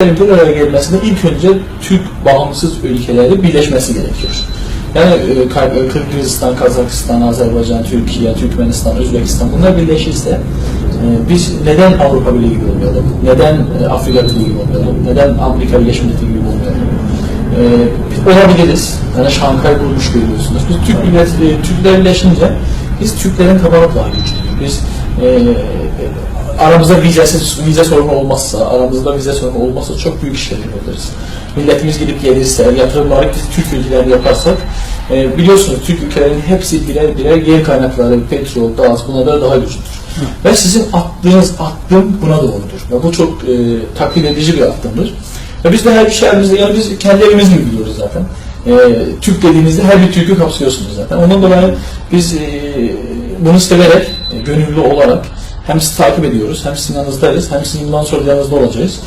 Bir araya gelmesinde ilk önce Türk bağımsız ülkeleri birleşmesi gerekiyor. Yani Kırgızistan, Kazakistan, Azerbaycan, Türkiye, Türkmenistan, Özbekistan bunlar birleşirse biz neden Avrupa Birliği gibi olmayalım? Neden Afrika Birliği gibi olmayalım? Neden Amerika Birleşik Devletleri gibi olmayalım? Olabiliriz. Yani Şankay kurmuş görüyorsunuz. Biz Türkler birleşince biz Türklerin tabanı daha güçlüyüz. Biz aramızda vize sorunu olmazsa, aramızda vize sorunu olmazsa çok büyük işler yapabiliriz. Milletimiz gidip gelirse, yatırımları biz Türk ülkeleri yaparsak, biliyorsunuz Türk ülkelerinin hepsi birer birer yer kaynakları, petrol, gaz, bunlar daha güçlüdür. Ve sizin attığınız adım buna doğrudur. Ve bu çok takdir edici bir adımdır. Ve biz de her bir şeyimizde, yani biz kendi evimiz gibi biliyoruz zaten. Türk dediğinizde her bir Türk'ü kapsıyorsunuz zaten. Ondan dolayı biz bunu severek, gönüllü olarak hem sizi takip ediyoruz, hem sizin yanınızdayız, hem sizin bundan sonra yanınızda olacağız.